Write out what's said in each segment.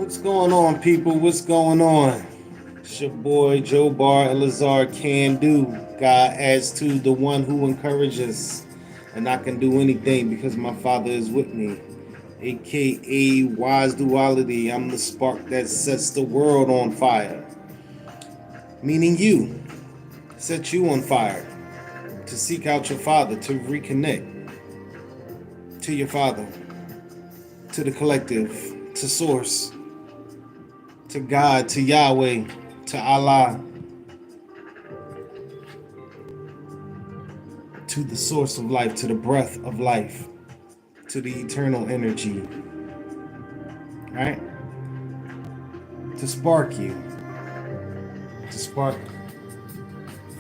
What's going on, people? What's going on? It's your boy JoBar, Eliezer, Qandu. God adds to the one who encourages, and I can do anything because my Father is with me. AKA WiseDuality. I'm the spark that sets the world on fire. Meaning you. Set you on fire. To seek out your Father, to reconnect to your Father, to the collective, to Source, to God, to Yahweh, to Allah, to the source of life, to the breath of life, to the eternal energy, right? To spark you, to spark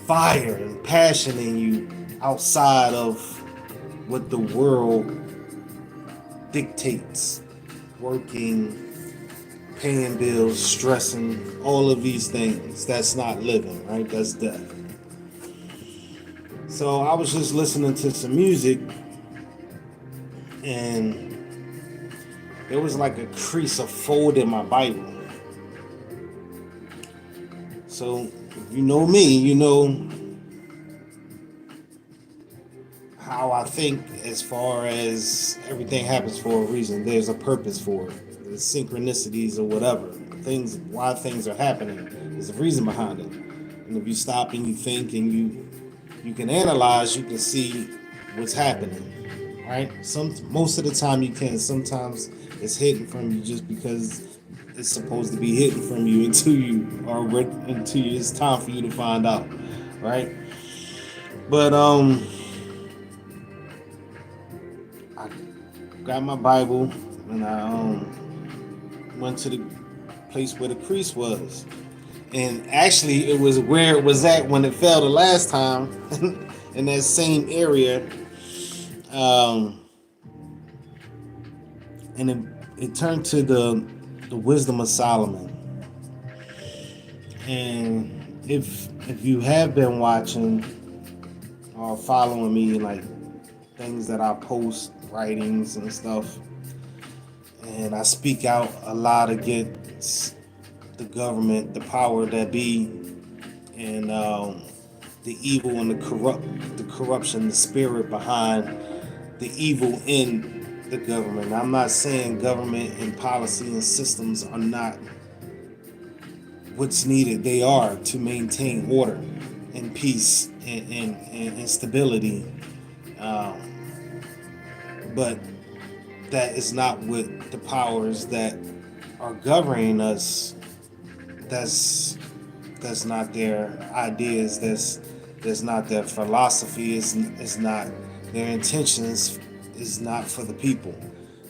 fire and passion in you outside of what the world dictates. Working, paying bills, stressing, all of these things. That's not living, right? That's death. So I was just listening to some music, and there was like a crease, a fold in my Bible. So if you know me, you know how I think as far as everything happens for a reason. There's a purpose for it. There's synchronicities or whatever. Things, why things are happening. There's a reason behind it. And if you stop and you think and you can analyze, you can see what's happening. Right? Most of the time you can. Sometimes it's hidden from you just because it's supposed to be hidden from you until it's time for you to find out. Right? But I got my Bible and I went to the place where the crease was. And actually, it was where it was at when it fell the last time, in that same area. And it turned to the wisdom of Solomon. And if you have been watching or following me, like things that I post, writings and stuff, and I speak out a lot against the government, the power that be, and the evil and the corruption, the spirit behind the evil in the government. I'm not saying government and policy and systems are not what's needed. They are to maintain order and peace and stability. But that is not what the powers that are governing us. That's not their ideas. That's not their philosophy. Is not their intentions. Is not for the people.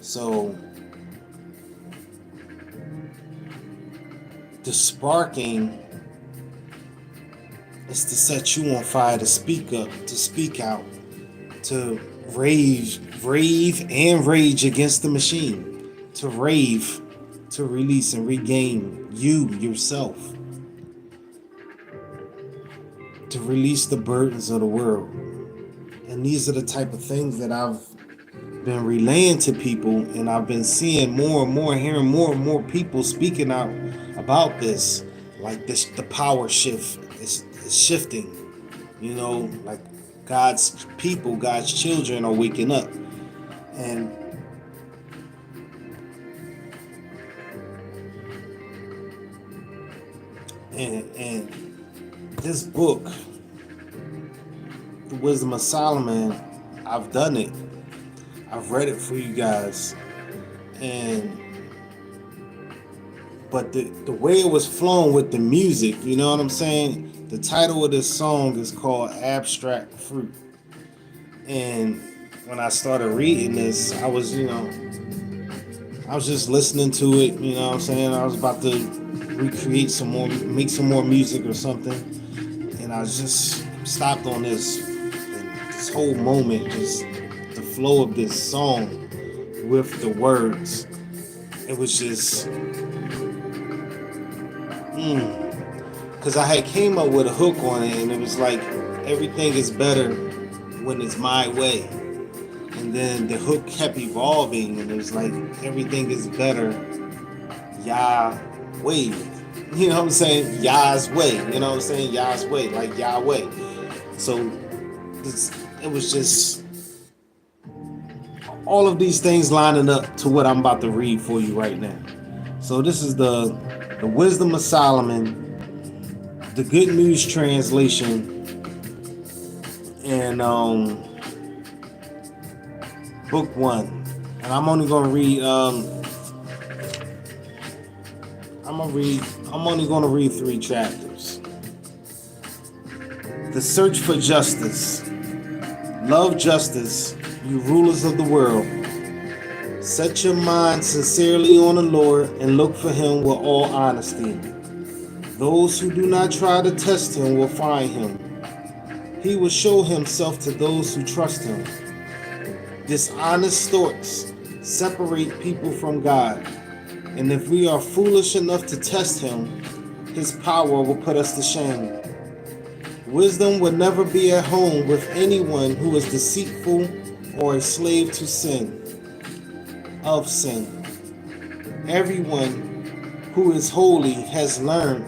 So the sparking is to set you on fire, to speak up, to speak out, to rave and rage against the machine, to rave, to release and regain yourself, to release the burdens of the world. And these are the type of things that I've been relaying to people, and I've been seeing more and more, hearing more and more people speaking out about this. Like this, the power shift is shifting, like God's people, God's children are waking up. And this book, The Wisdom of Solomon, I've done it. I've read it for you guys. But the way it was flowing with the music, you know what I'm saying? The title of this song is called Abstract Fruit. And when I started reading this, I was just listening to it, you know what I'm saying? I was about to recreate make some more music or something. And I just stopped on this. And this whole moment, just the flow of this song with the words, it was just, because I had came up with a hook on it, and it was like, everything is better when it's my way. And then the hook kept evolving, and it was like, everything is better Yahweh. You know what I'm saying? Yah's way. You know what I'm saying? Yah's way, like Yahweh. So it was just all of these things lining up to what I'm about to read for you right now. So this is the Wisdom of Solomon, the Good News Translation, and book 1. And I'm only gonna read I'm only gonna read 3 chapters. The search for justice. Love justice, you rulers of the world. Set your mind sincerely on the Lord and look for him with all honesty. Those who do not try to test him will find him. He will show himself to those who trust him. Dishonest thoughts separate people from God. And if we are foolish enough to test him, his power will put us to shame. Wisdom will never be at home with anyone who is deceitful or a slave to sin. Everyone who is holy has learned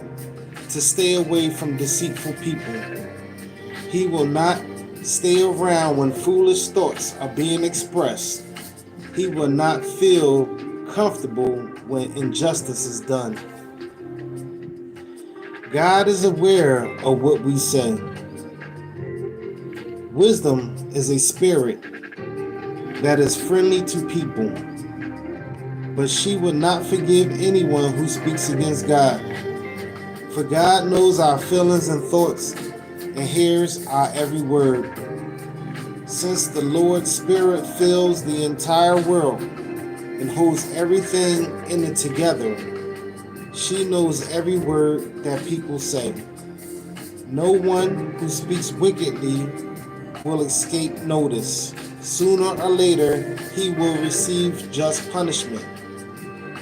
to stay away from deceitful people. He will not stay around when foolish thoughts are being expressed. He will not feel comfortable when injustice is done. God is aware of what we say. Wisdom is a spirit that is friendly to people, but she will not forgive anyone who speaks against God. For God knows our feelings and thoughts and hears our every word. Since the Lord's Spirit fills the entire world and holds everything in it together, she knows every word that people say. No one who speaks wickedly will escape notice. Sooner or later, he will receive just punishment.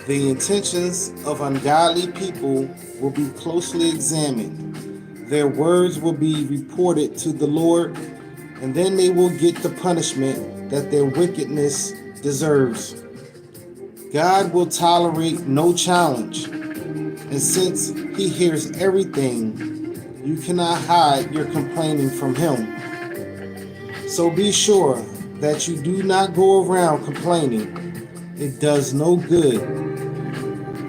The intentions of ungodly people will be closely examined. Their words will be reported to the Lord, and then they will get the punishment that their wickedness deserves. God will tolerate no challenge, and since he hears everything, you cannot hide your complaining from him. So be sure that you do not go around complaining. It does no good.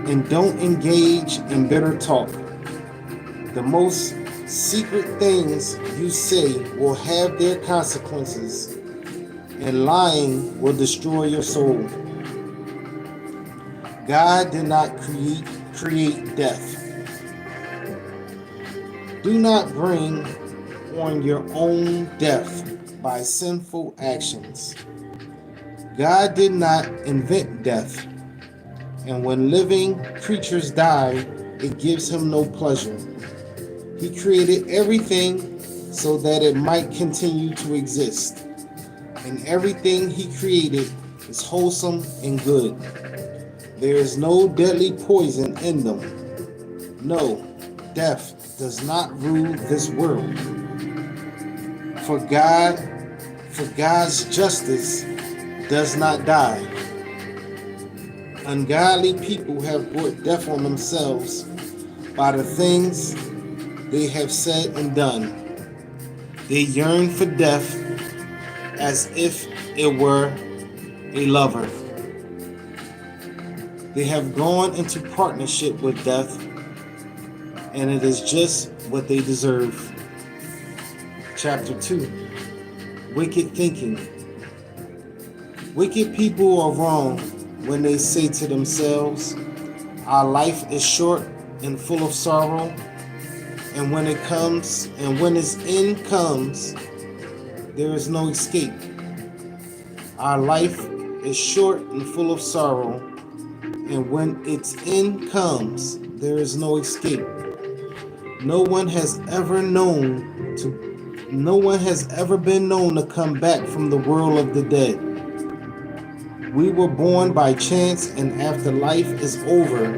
And don't engage in bitter talk. The most secret things you say will have their consequences, and lying will destroy your soul. God did not create death. Do not bring on your own death by sinful actions. God did not invent death, and when living creatures die, it gives him no pleasure. He created everything so that it might continue to exist, and everything he created is wholesome and good. There is no deadly poison in them. No, death does not rule this world. For God's justice does not die. Ungodly people have brought death on themselves by the things they have said and done. They yearn for death as if it were a lover. They have gone into partnership with death, and it is just what they deserve. Chapter 2. Wicked thinking. Wicked people are wrong when they say to themselves, our life is short and full of sorrow, and when its end comes, there is no escape. Our life is short and full of sorrow, and when its end comes, there is no escape. No one has ever been known to come back from the world of the dead. We were born by chance, and after life is over,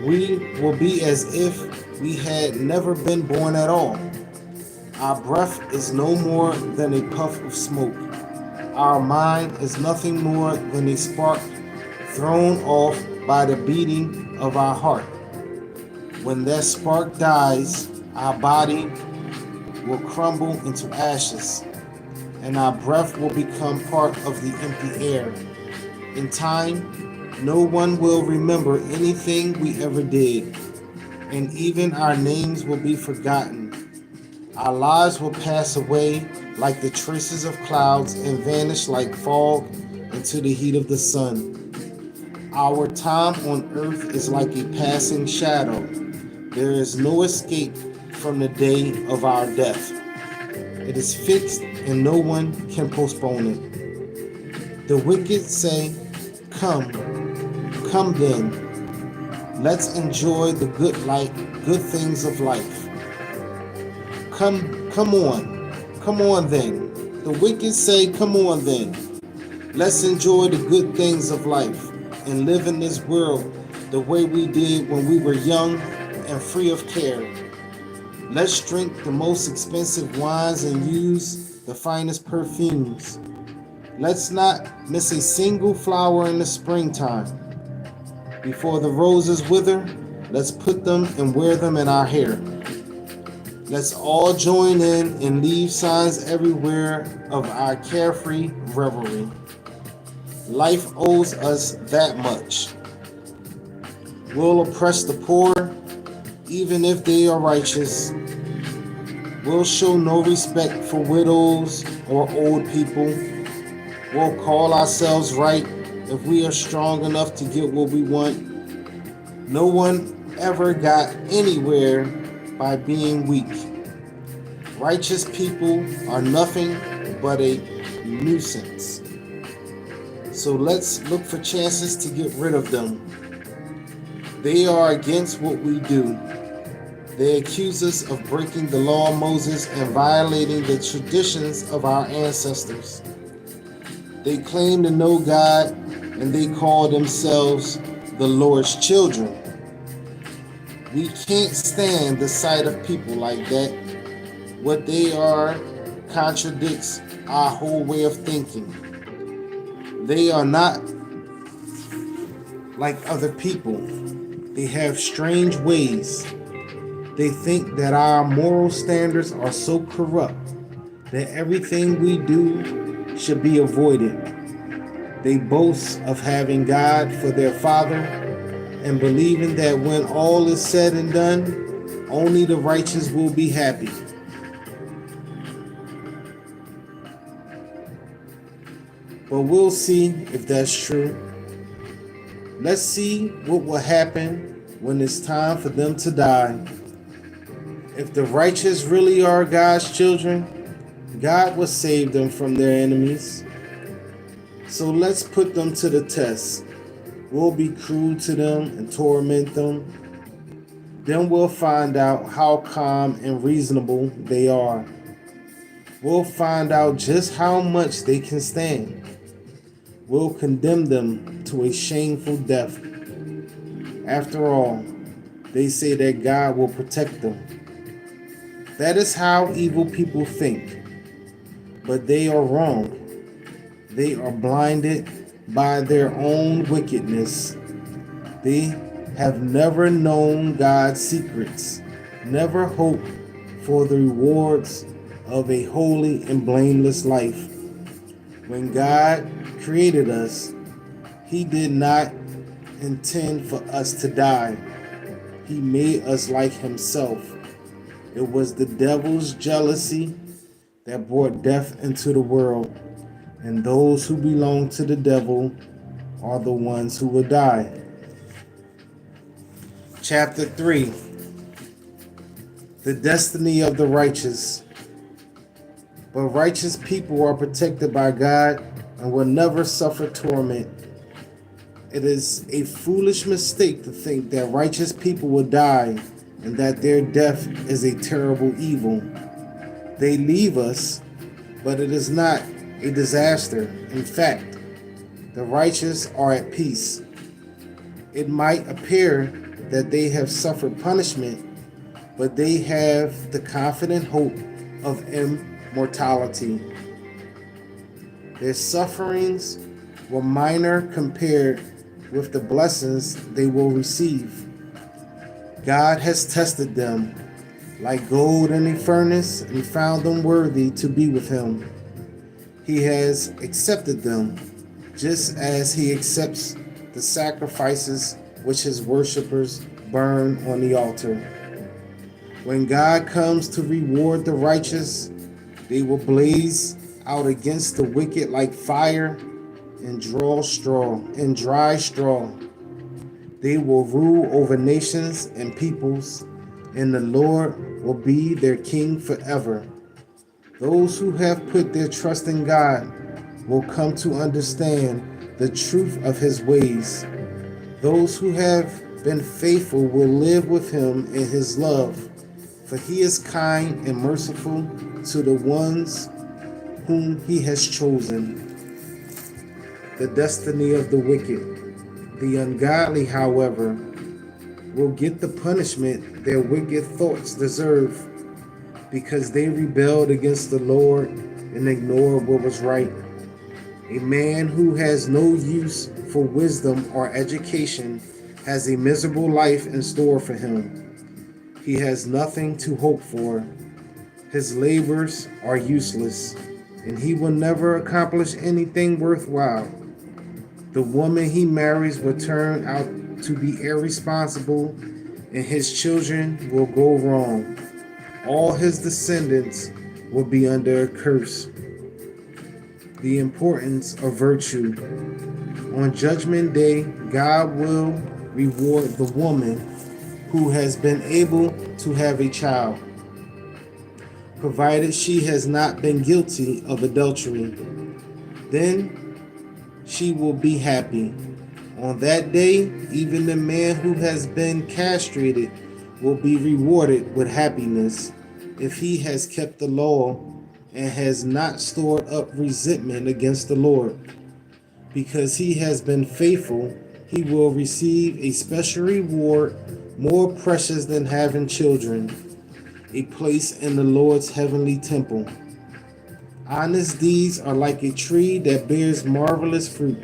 we will be as if we had never been born at all. Our breath is no more than a puff of smoke. Our mind is nothing more than a spark thrown off by the beating of our heart. When that spark dies, our body will crumble into ashes, and our breath will become part of the empty air. In time, no one will remember anything we ever did, and even our names will be forgotten. Our lives will pass away like the traces of clouds and vanish like fog into the heat of the sun. Our time on earth is like a passing shadow. There is no escape from the day of our death. It is fixed and no one can postpone it. The wicked say, "Come, come then. Let's enjoy the good things of life." Come on then. The wicked say, "Come on then. Let's enjoy the good things of life and live in this world the way we did when we were young and free of care. Let's drink the most expensive wines and use the finest perfumes. Let's not miss a single flower in the springtime. Before the roses wither, let's put them and wear them in our hair. Let's all join in and leave signs everywhere of our carefree revelry. Life owes us that much. We'll oppress the poor, even if they are righteous. We'll show no respect for widows or old people. We'll call ourselves right if we are strong enough to get what we want. No one ever got anywhere by being weak. Righteous people are nothing but a nuisance. So let's look for chances to get rid of them. They are against what we do. They accuse us of breaking the law of Moses and violating the traditions of our ancestors. They claim to know God and they call themselves the Lord's children. We can't stand the sight of people like that. What they are contradicts our whole way of thinking. They are not like other people. They have strange ways. They think that our moral standards are so corrupt that everything we do should be avoided. They boast of having God for their Father and believing that when all is said and done, only the righteous will be happy. But we'll see if that's true. Let's see what will happen when it's time for them to die. If the righteous really are God's children, God will save them from their enemies. So let's put them to the test. We'll be cruel to them and torment them. Then we'll find out how calm and reasonable they are. We'll find out just how much they can stand. We'll condemn them to a shameful death. After all, they say that God will protect them. That is how evil people think. But they are wrong. They are blinded by their own wickedness. They have never known God's secrets, never hoped for the rewards of a holy and blameless life. When God created us, He did not intend for us to die. He made us like Himself. It was the devil's jealousy that brought death into the world, and those who belong to the devil are the ones who will die. Chapter 3. The destiny of the righteous. But righteous people are protected by God and will never suffer torment. It is a foolish mistake to think that righteous people will die and that their death is a terrible evil. They leave us, but it is not a disaster. In fact, the righteous are at peace. It might appear that they have suffered punishment, but they have the confident hope of immortality. Their sufferings were minor compared with the blessings they will receive. God has tested them like gold in a furnace and found them worthy to be with him. He has accepted them just as he accepts the sacrifices which his worshippers burn on the altar. When God comes to reward the righteous, they will blaze out against the wicked like fire and dry straw. They will rule over nations and peoples, and the Lord will be their king forever. Those who have put their trust in God will come to understand the truth of his ways. Those who have been faithful will live with him in his love, for he is kind and merciful to the ones whom he has chosen. The destiny of the wicked. The ungodly, however, will get the punishment their wicked thoughts deserve, because they rebelled against the Lord and ignored what was right. A man who has no use for wisdom or education has a miserable life in store for him. He has nothing to hope for. His labors are useless, and he will never accomplish anything worthwhile. The woman he marries will turn out to be irresponsible, and his children will go wrong. All his descendants will be under a curse. The importance of virtue. On Judgment Day, God will reward the woman who has been able to have a child, provided she has not been guilty of adultery. Then she will be happy. On that day, even the man who has been castrated will be rewarded with happiness if he has kept the law and has not stored up resentment against the Lord. Because he has been faithful, he will receive a special reward more precious than having children, a place in the Lord's heavenly temple. Honest deeds are like a tree that bears marvelous fruit.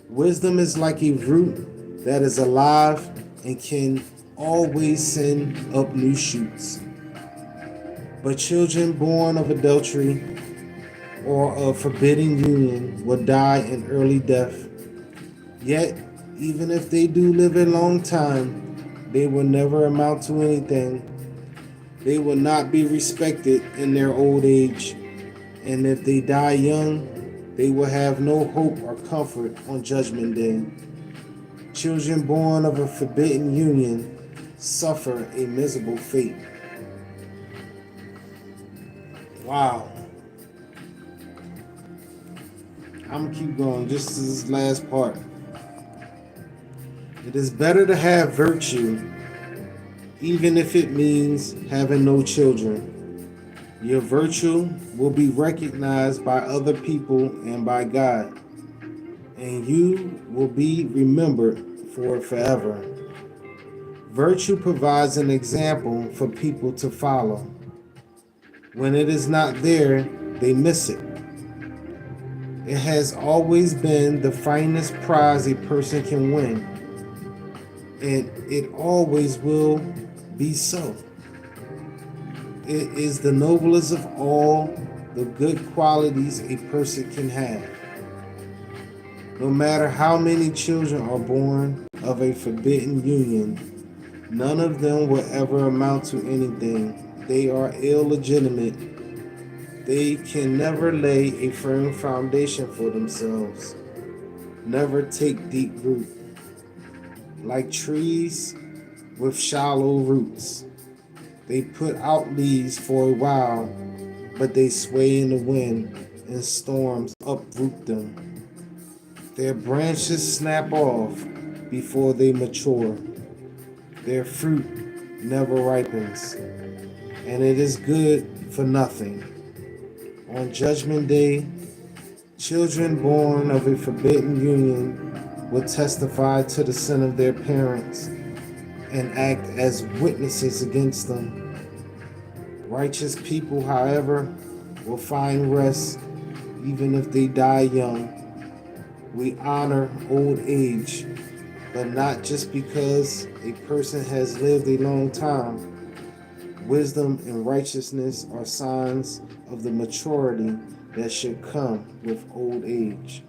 Wisdom is like a root that is alive and can always send up new shoots. But children born of adultery or of forbidden union will die an early death. Yet, even if they do live a long time, they will never amount to anything. They will not be respected in their old age. And if they die young, they will have no hope or comfort on Judgment Day. Children born of a forbidden union suffer a miserable fate. Wow. I'm gonna keep going just to this last part. It is better to have virtue, even if it means having no children. Your virtue will be recognized by other people and by God, and you will be remembered for it forever. Virtue provides an example for people to follow. When it is not there, they miss it. It has always been the finest prize a person can win, and it always will be so. It is the noblest of all the good qualities a person can have. No matter how many children are born of a forbidden union, none of them will ever amount to anything. They are illegitimate. They can never lay a firm foundation for themselves, never take deep root. Like trees with shallow roots, they put out leaves for a while, but they sway in the wind and storms uproot them. Their branches snap off before they mature. Their fruit never ripens, and it is good for nothing. On Judgment Day, children born of a forbidden union will testify to the sin of their parents and act as witnesses against them. Righteous people, however, will find rest even if they die young. We honor old age, but not just because a person has lived a long time. Wisdom and righteousness are signs of the maturity that should come with old age.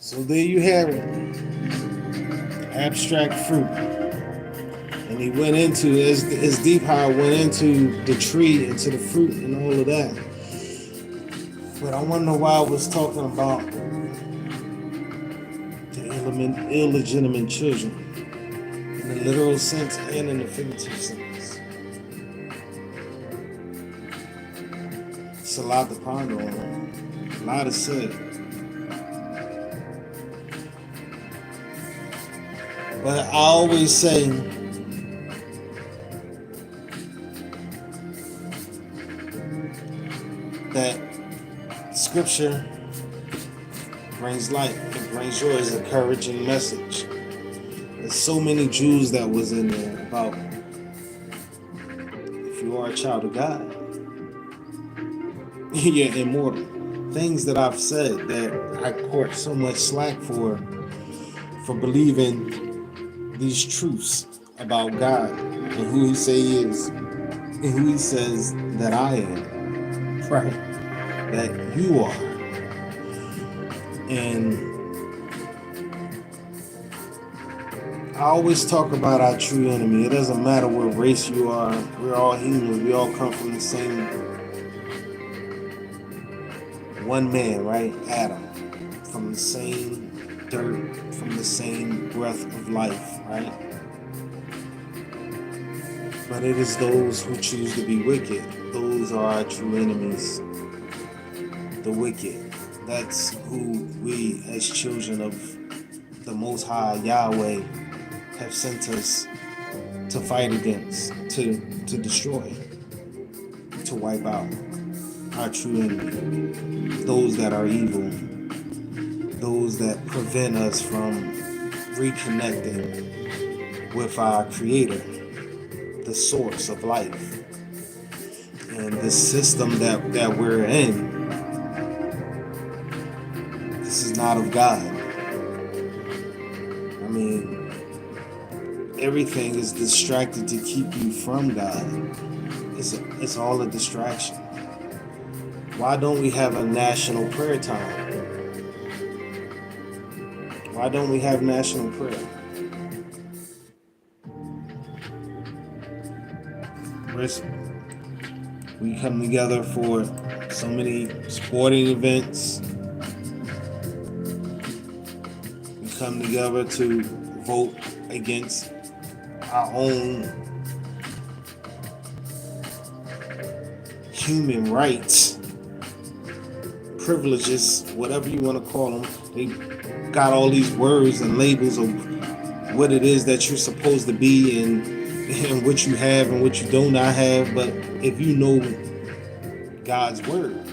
So there you have it. Abstract fruit. And he went into, as Deep High went into the tree, into the fruit and all of that. But I want to know why I was talking about the illegitimate children. In the literal sense and in the figurative sense. It's a lot to ponder on. A lot is said. But I always say that scripture brings light, it brings joy, it's a encouraging message. There's so many Jews that was in there about if you are a child of God, you're immortal. Things that I've said that I caught so much slack for believing these truths about God and who he say he is and who he says that I am, right? That you are. And I always talk about our true enemy. It doesn't matter what race you are. We're all humans. We all come from the same one man, right? Adam. From the same dirt, from the same breath of life, right? But it is those who choose to be wicked. Those are our true enemies. The wicked. That's who we, as children of the Most High Yahweh, have sent us to fight against, to destroy, to wipe out our true enemy. Those that are evil. Those that prevent us from reconnecting with our Creator, the source of life. And the system that we're in, this is not of God. I mean, everything is distracted to keep you from God. It's all a distraction. Why don't we have a national prayer time? Why don't we have national prayer? We come together for so many sporting events. We come together to vote against our own human rights, privileges, whatever you want to call them. They got all these words and labels of what it is that you're supposed to be and what you have and what you do not have. But if you know God's word,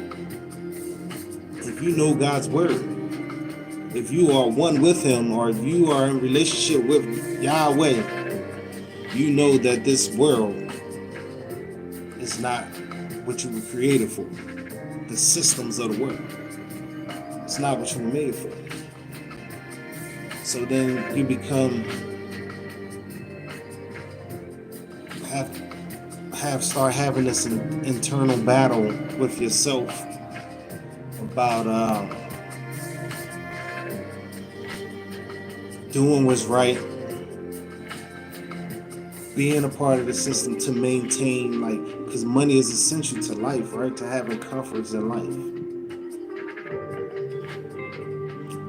if you are one with him, or if you are in relationship with Yahweh, you know that this world is not what you were created for. The systems of the world, it's not what you were made for. So then you become start having this internal battle with yourself about doing what's right, being a part of the system to maintain, because money is essential to life, right? To having comforts in life,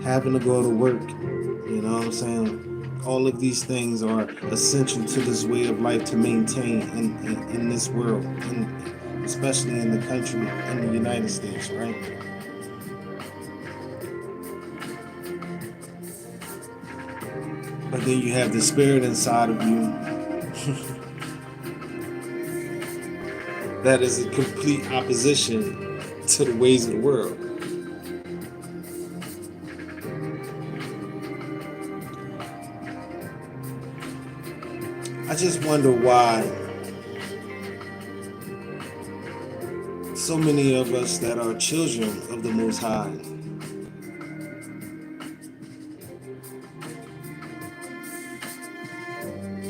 having to go to work. You know what I'm saying? All of these things are essential to this way of life to maintain in this world, and especially in the country, in the United States, right? But then you have the spirit inside of you that is a complete opposition to the ways of the world. I just wonder why so many of us that are children of the Most High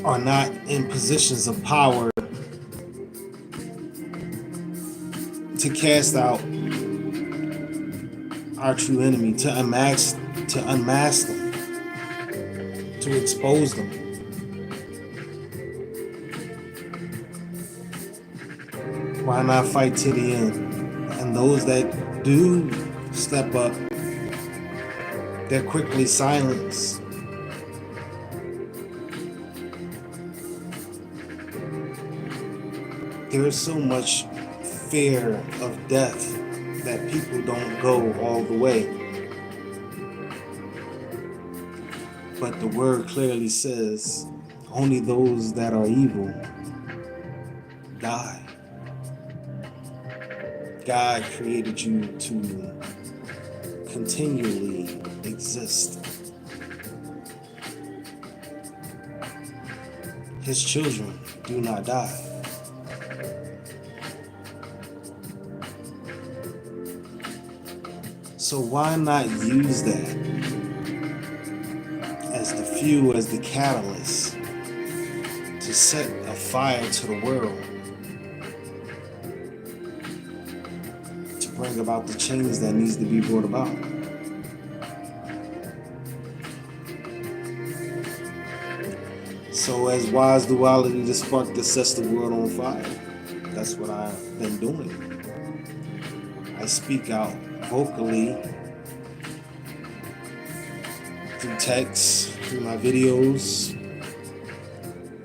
are not in positions of power to cast out our true enemy, to unmask them, to expose them. Why not fight to the end? And those that do step up, they're quickly silenced. There's so much fear of death that people don't go all the way. But the word clearly says only those that are evil die. God created you to continually exist. His children do not die. So why not use that as the fuel, as the catalyst to set a fire to the world, to bring about the change that needs to be brought about? So as WiseDuality, the spark that sets the world on fire, that's what I've been doing. I speak out vocally, through text, through my videos,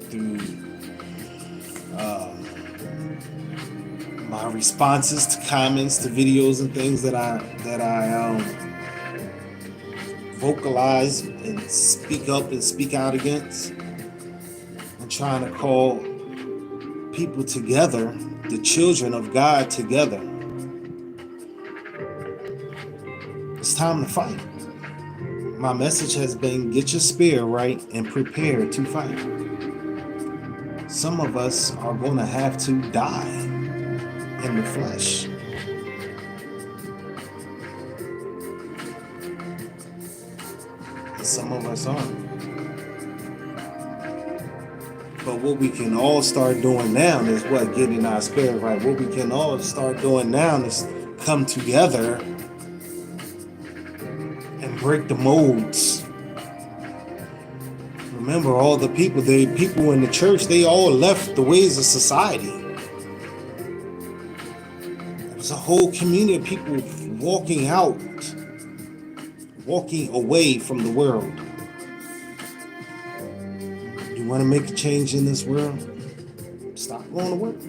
through my responses to comments, to videos and things that I vocalize and speak up and speak out against, and trying to call people together, the children of God together. It's time to fight. My message has been, get your spirit right and prepare to fight. Some of us are going to have to die in the flesh. And some of us aren't. But what we can all start doing now is what? Getting our spirit right. What we can all start doing now is come together and break the molds. Remember, all the people in the church, they all left the ways of society. There was a whole community of people walking away from the world. You want to make a change in this world? Stop going to work.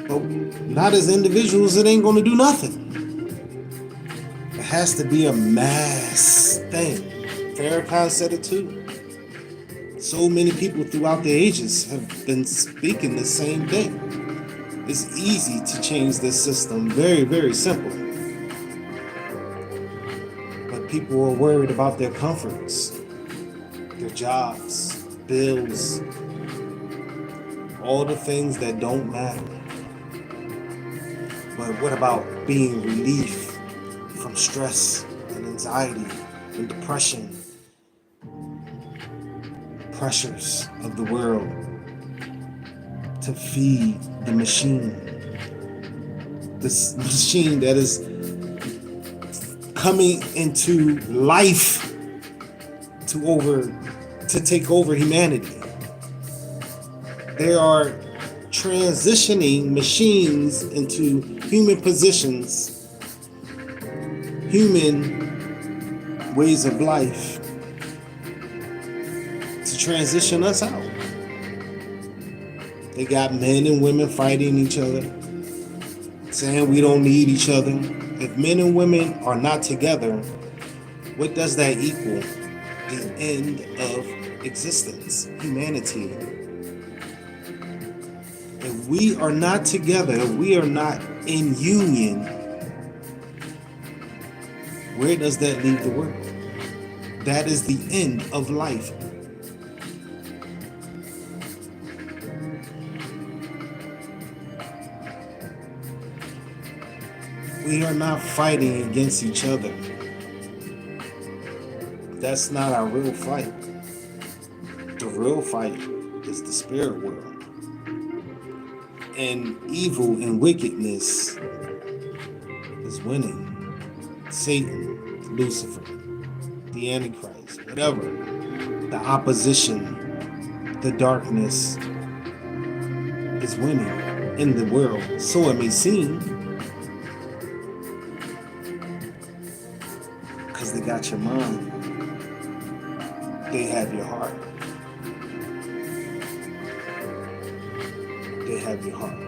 But not as individuals, it ain't going to do nothing. It has to be a mass thing. Farrakhan said it too. So many people throughout the ages have been speaking the same thing. It's easy to change this system. Very, very simple. But people are worried about their comforts, their jobs, bills, all the things that don't matter. But what about being relief from stress and anxiety and depression, pressures of the world, to feed the machine? This machine that is coming into life to take over humanity. They are transitioning machines into human positions, human ways of life, to transition us out. They got men and women fighting each other, saying we don't need each other. If men and women are not together, what does that equal? The end of existence, humanity. If we are not together, if we are not in union, where does that leave the world? That is the end of life. We are not fighting against each other. That's not our real fight. The real fight is the spirit world. And evil and wickedness is winning. Satan, Lucifer, the Antichrist, whatever. The opposition, the darkness is winning in the world. So it may seem. Because they got your mind. They have your heart. They have your heart.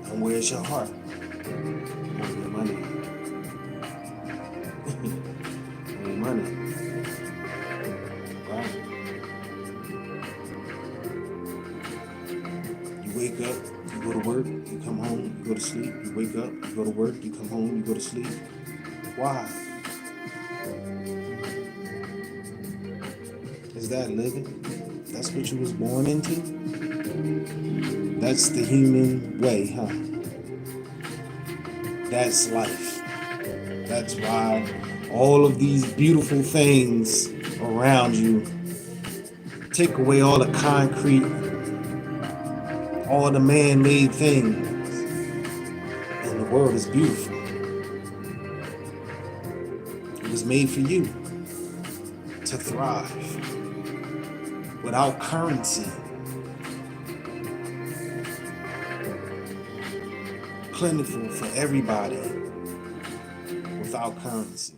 And where's your heart? On your money. On your money. Right? You wake up, you go to work, you come home, you go to sleep, you wake up, you go to work, you come home, you go to sleep. Why? Is that living? That's what you was born into? That's the human way, huh? That's life. That's why all of these beautiful things around you, take away all the concrete, all the man-made things, and the world is beautiful. It was made for you to thrive. Without currency, plentiful for everybody without currency.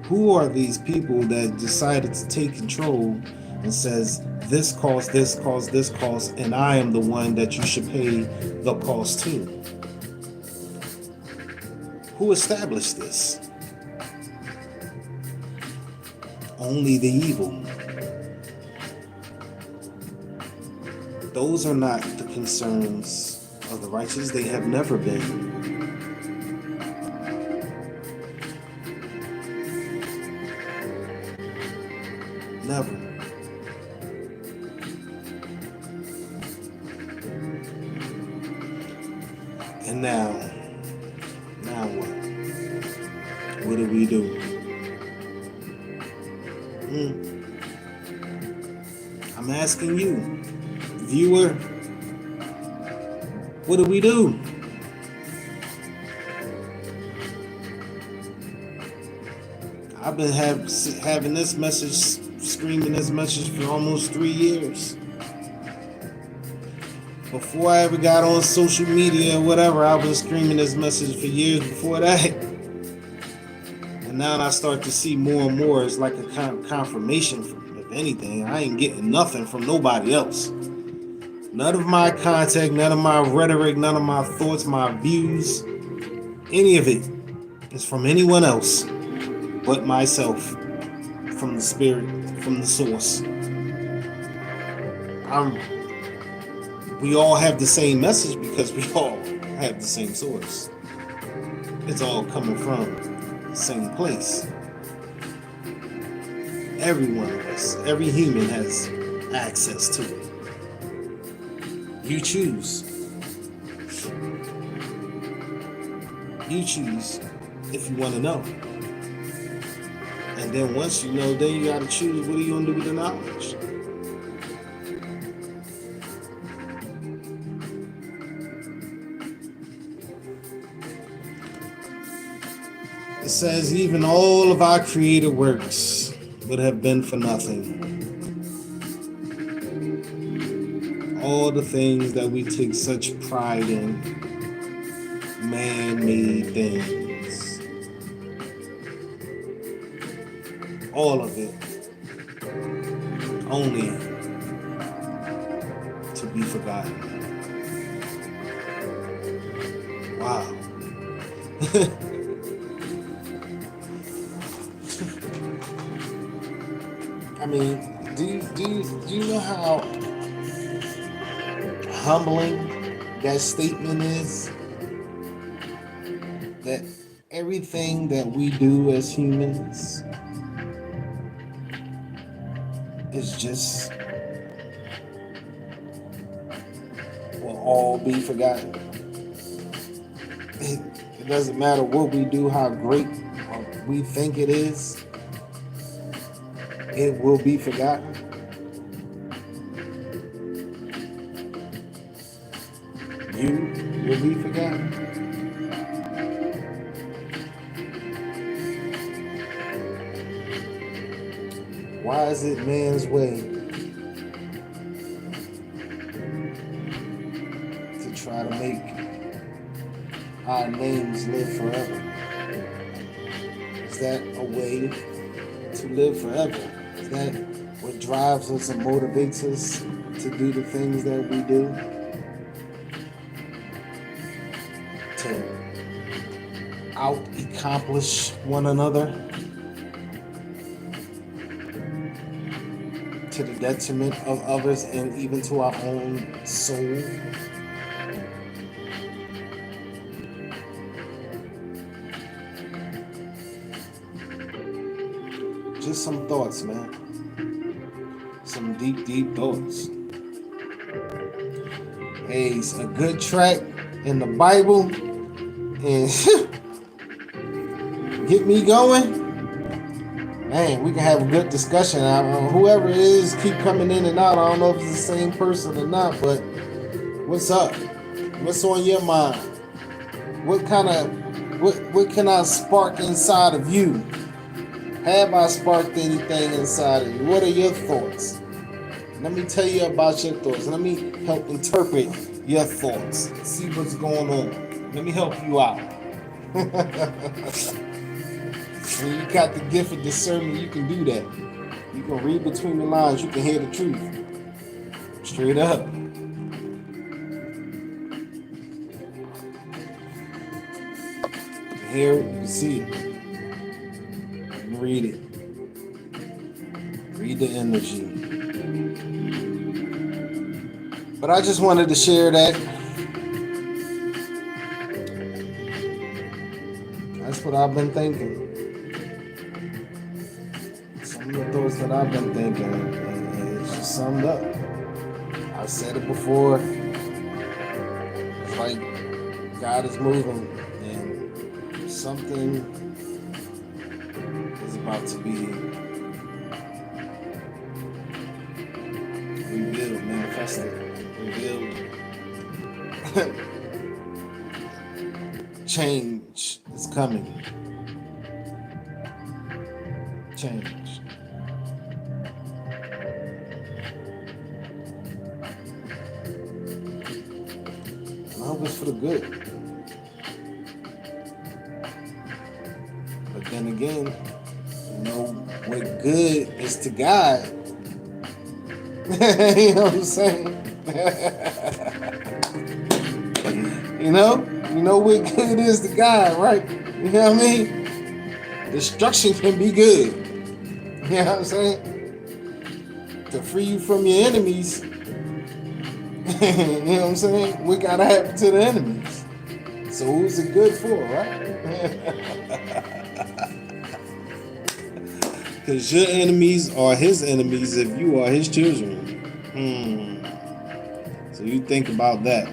Who are these people that decided to take control and says this cost, this cost, this cost, and I am the one that you should pay the cost to? Who established this? Only the evil. Those are not the concerns of the righteous. They have never been. Never. And now what? What do we do? I'm asking you, viewer, what do we do? I've been having this message, screaming this message for almost 3 years. Before I ever got on social media or whatever, I was screaming this message for years before that. And now I start to see more and more. It's like a confirmation from, if anything, I ain't getting nothing from nobody else. None of my contact, none of my rhetoric, none of my thoughts, my views, any of it is from anyone else but myself, from the spirit, from the source. We all have the same message because we all have the same source. It's all coming from the same place. Every one of us, every human has access to it. You choose. You choose if you want to know. And then once you know, then you got to choose what are you going to do with the knowledge. It says even all of our created works would have been for nothing. All the things that we take such pride in, man-made things, all of it, only to be forgotten. Wow. I mean, do you know how humbling that statement is that everything that we do as humans is just will all be forgotten. It doesn't matter what we do, how great we think it is, it will be forgotten. You will be forgotten. Why is it man's way to try to make our names live forever? Is that a way to live forever? Is that what drives us and motivates us to do the things that we do? To out-accomplish one another to the detriment of others and even to our own soul? Just some thoughts, man. Some deep, deep thoughts. Hey, it's a good track in the Bible and get me going. Man, we can have a good discussion. Whoever it is, keep coming in and out. I don't know if it's the same person or not, but what's up? What's on your mind? What can I spark inside of you? Have I sparked anything inside of you? What are your thoughts? Let me tell you about your thoughts. Let me help interpret your thoughts. See what's going on. Let me help you out. When you got the gift of discernment, you can do that. You can read between the lines. You can hear the truth. Straight up. You can hear it. You can see it. You can read it. Read the energy. But I just wanted to share that. That's what I've been thinking. Some of the thoughts that I've been thinking, and it's just summed up. I said it before. It's like God is moving, and something is about to be revealed, manifested, revealed. Change is coming. Change. I hope it's for the good. But then again, you know what good is to God. You know what I'm saying? You know what good is to God, right? You know what I mean? Destruction can be good. You know what I'm saying? To free you from your enemies. You know what I'm saying? What gotta happen to the enemies? So who's it good for, right? Because your enemies are his enemies if you are his children. So you think about that.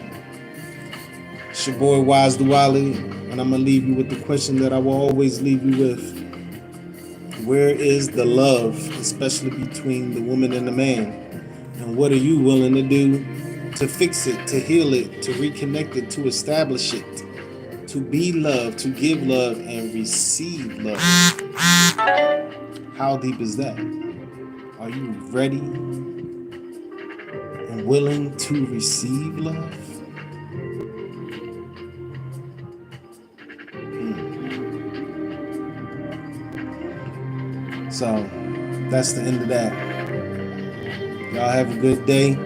It's your boy WiseDuality, and I'm going to leave you with the question that I will always leave you with. Where is the love, especially between the woman and the man? And what are you willing to do to fix it, to heal it, to reconnect it, to establish it, to be loved, to give love, and receive love? How deep is that? Are you ready and willing to receive love? So that's the end of that. Y'all have a good day.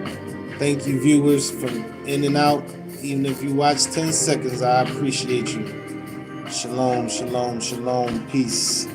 Thank you, viewers, for in and out. Even if you watch 10 seconds, I appreciate you. Shalom, shalom, shalom. Peace.